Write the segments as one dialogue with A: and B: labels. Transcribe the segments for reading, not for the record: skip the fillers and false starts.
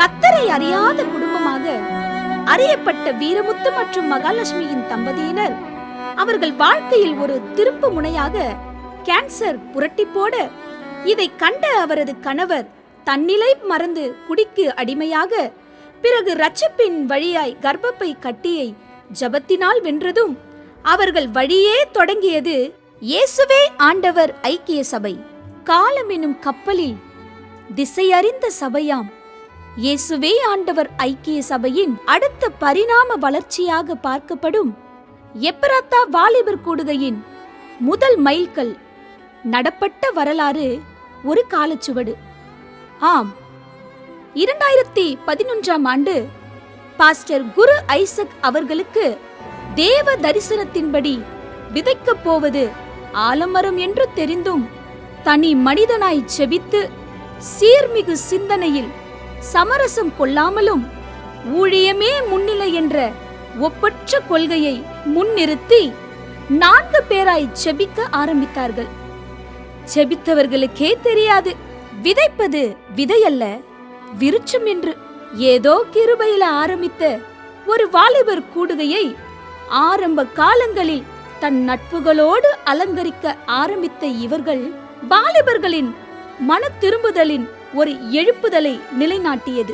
A: கர்த்தரை அறியாத குடும்பமாக அறியப்பட்ட வீரமுத்து மற்றும் மகாலட்சுமியின் தம்பதியினர் அவர்கள் வாழ்க்கையில் ஒரு திருப்பு முனையாக கேன்சர் புரட்டி போட, இதை கண்ட அவரது கணவர் தன்னிலை மறந்து குடிக்கு அடிமையாக, பிறகு இரட்சிப்பின் வழியாய் கர்ப்பப்பை கட்டியை ஜபத்தினால் வென்றதும் அவர்கள் வழியே தொடங்கியது இயேசுவே ஆண்டவர் ஐக்கிய சபை. காலம் எனும் கப்பலில் திசையறிந்த சபையாம் இயேசுவே ஆண்டவர் ஐக்கிய சபையின் அடுத்த பரிணாம வளர்ச்சியாக பார்க்கப்படும் எப்ராத்தா வாலிபர் கூடுகையின் முதல் மைல்கல் நடப்பட்ட வரலாறு ஒரு காலச்சுவடு. ஆம், 2011ஆம் ஆண்டு பாஸ்டர் குரு ஐசக் அவர்களுக்கு தேவ தரிசனத்தின்படி விதைக்கப் போவது ஆலமரம் என்று தெரிந்தும் தனி மனிதனாய் செபித்து சீர்மிகு சிந்தனையில் சமரசம் கொள்ளாமலும் ஊழியமே முன்னிலை என்ற ஒப்பற்ற கொள்கையை முன்னிறுத்தி 4 பேராய் செபிக்க ஆரம்பித்தார்கள். செபித்தவர்களுக்கே தெரியாது விதைப்பது விதையல்ல விருட்சம் என்று. ஏதோ கிருபையில ஆரம்பித்த ஒரு வாலிபர் கூடுகையை ஆரம்ப காலங்களில் தன் நட்புகளோடு அலங்கரிக்க ஆரம்பித்த இவர்கள் வாலிபர்களின் மன திரும்புதலின் ஒரு எழுப்புதலை நிலைநாட்டியது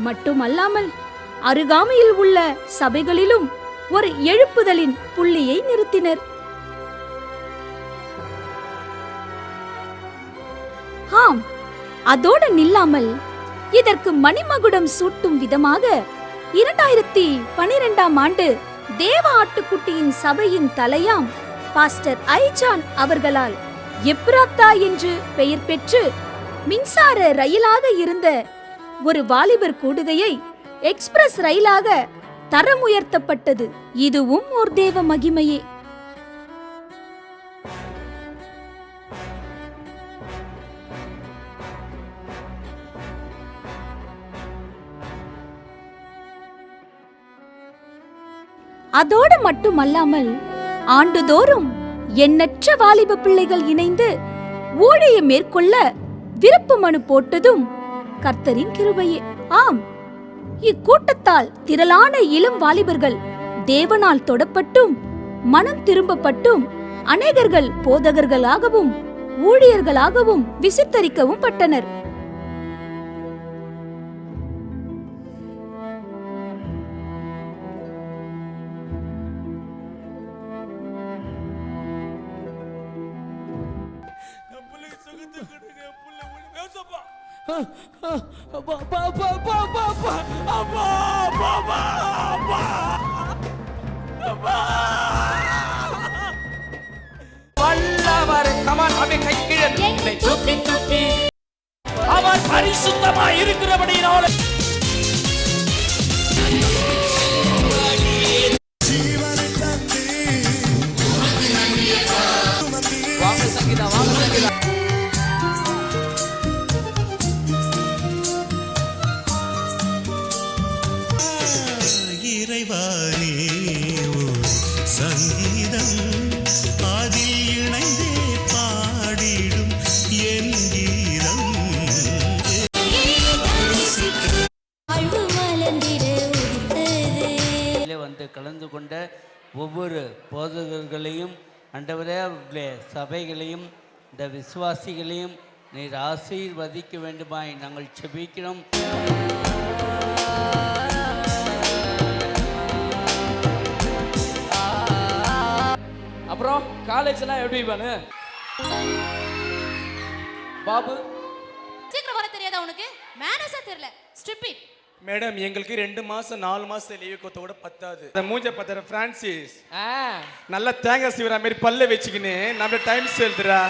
A: மட்டுமல்லாமல் அருகாமையில் உள்ள சபைகளிலும் ஒரு எழுப்புதலின் புள்ளியை நிறுத்தினர். ஆம், அதோடு நில்லாமல் இதற்கு மணிமகுடம் சூட்டும் விதமாக 2012ஆம் ஆண்டு தேவ ஆட்டுக்குட்டியின் சபையின் தலையாம் பாஸ்டர் ஐஜான் அவர்களால் எப்ராத்தா என்று பெயர் பெற்று மின்சார ரயிலாக இருந்த ஒரு வாலிபர் கூடுகையை எக்ஸ்பிரஸ் ரயிலாக தரம் உயர்த்தப்பட்டது. இதுவும் ஒரு தேவ மகிமையே. அதோடு மட்டுமல்லாமல் ஆண்டுதோறும் எண்ணற்ற வாலிப பிள்ளைகள் இணைந்து ஊழியம் மேற்கொள்ள விருப்ப மனு போட்டதும் கர்த்தரின் கிருபையே. ஆம், இக்கூட்டத்தால் திரளான இளம் வாலிபர்கள் தேவனால் தொடப்பட்டும் மனம் திரும்பப்பட்டும் அநேகர்கள் போதகர்களாகவும் ஊழியர்களாகவும் விசித்தரிக்கவும் பட்டனர்.
B: வல்லவர் கமான் அவை கைக்கிழன் என்னை தூக்கி தூக்கி அவர் பரிசுத்தமாய் இருக்கிறபடியினால வாங்க சங்கீதா, வாங்க சங்கீதா.
C: இறைவானே சங்கீதம் அதில் இணைந்தே பாடிடும் என் கீதம்.
D: வந்து கலந்து கொண்ட ஒவ்வொரு போதகர்களையும் ஆண்டவரே, அவருடைய சபைகளையும் இந்த விசுவாசிகளையும் நீர் ஆசீர்வதிக்க வேண்டுமாய் நாங்கள் செபிக்கிறோம்.
B: அப்புறம் காலேஜ் எல்லாம் எப்படி பண்ணு பாபு?
E: சீக்கிரம் வர தெரியாதா உனக்கு? மேனஸா தெரியல, ஸ்டூபிட்.
F: மேடம், எங்களுக்கு 2 மாசம் 4 மாசம் லீவு கொத்த கூட பத்தாது. இந்த மூஞ்ச பத்தற பிரான்சிஸ் நல்லா தேங்காய் சீவரா மாதிரி பல்ல வச்சுக்கின்னு நம்ம டைம் செல்துடா.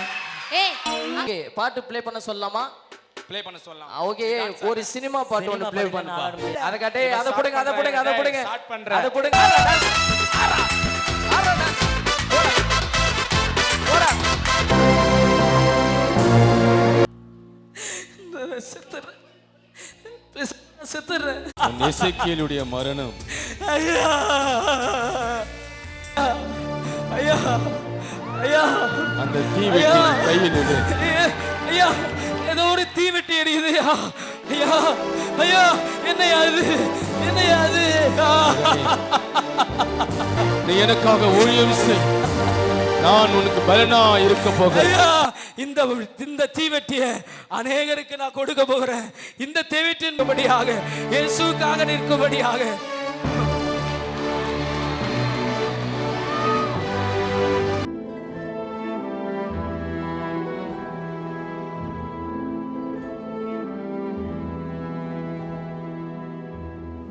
B: ஓகே, பாட்டு ப்ளே பண்ண சொல்லலாமா?
F: ப்ளே பண்ண சொல்லலாம்.
B: ஓகே, ஒரு சினிமா பாட்டு ஒன்னு ப்ளே பண்ணுப்பா. அத கட்டே, அத போடுங்க, அத போடுங்க, அத போடுங்க.
F: ஸ்டார்ட் பண்றேன்.
B: அத போடுங்க. போடா.
G: எசேக்கியேலுடைய மரணம்.
B: ஐயா ஐயா ஐயா,
G: அந்த தீவின் கையில்
B: ஐயா ஐயா ஏதோ ஒரு தீவெட்டி எரியுது ஐயா ஐயா ஐயா என்னையா இது என்னையா இது
F: நீ எனக்காக ஊழியம் செய், நான் உனக்கு பலனா இருக்க போகிறேன்.
B: ஐயா இந்த தீவெட்டிய அநேகருக்கு நான் கொடுக்க போகிறேன். இந்த தீவெட்டின்படியாக இயேசுவுக்காக நிற்கும்படியாக.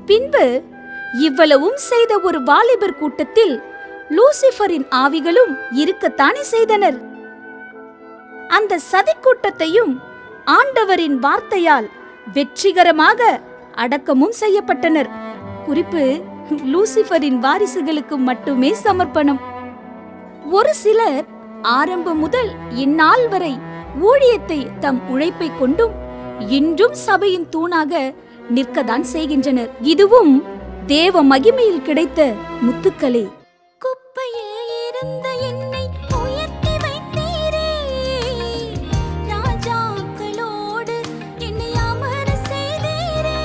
A: பின்பு இவ்வளவும் செய்த ஒரு வாலிபர் கூட்டத்தில் லூசிபரின் ஆவிகளும் இருக்கத்தானே செய்தனர். அந்த சதிக்கூட்டத்தையும் ஆண்டவரின் வார்த்தையால் வெற்றிகரமாக அடக்கமும் செய்யப்பட்டனர். குறிப்பு, லூசிபரின் வாரிசுகளுக்கு மட்டுமே சமர்ப்பணம். ஒரு சிலர் ஆரம்பம் முதல் இந்நாள் வரை ஊழியத்தை தம் உழைப்பை கொண்டும் இன்றும் சபையின் தூணாக நிற்கத்தான் செய்கின்றனர். இதுவும் தேவ மகிமையில் கிடைத்த முத்துக்களே. குப்பையில் இருந்த என்னை உயர்த்தி வைத்தீரே, ராஜாக்களோடு என்னை அமர செய்தீரே.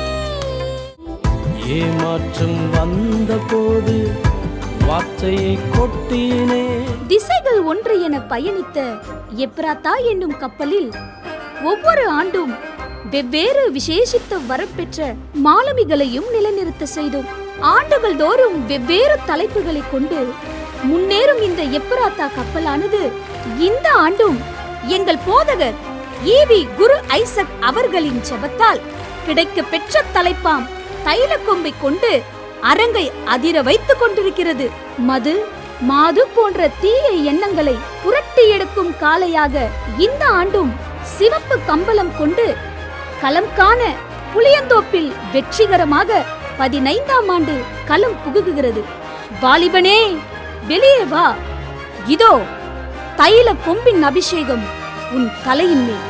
G: ஏமாற்றம் வந்த போது வார்த்தையை கொட்டினே.
A: திசைகள் ஒன்று என பயணித்த எப்ராத்தா என்னும் கப்பலில் ஒவ்வொரு ஆண்டும் வெவ்வேறு விசேஷித்த வரப்பெற்ற மாலுமிகளையும் நிலைநிறுத்த செய்தோம். ஆண்டுகள் தோறும் வெவ்வேறு தலைப்புகளை கொண்டு முன்னேறும் இந்த எப்ராத்தா கப்பலானது இந்த ஆண்டும் எங்கள் போதகர் ஈவி குரு ஐசக் அவர்களின் ஜெபத்தால் கிடைக்க பெற்ற தலைப்பாம் தைல கொம்பை கொண்டு அரங்கை அதிர வைத்துக் கொண்டிருக்கிறது. மது மாது போன்ற தீய எண்ணங்களை புரட்டி எடுக்கும் காளையாக இந்த ஆண்டும் சிவப்பு கம்பளம் கொண்டு களம் காண புளியந்தோப்பில் வெற்றிகரமாக 15ஆம் ஆண்டு களம் புகுகிறது. வாலிபனே, வெளியே வா. இதோ தைல கொம்பின் அபிஷேகம் உன் தலையின் மேல்.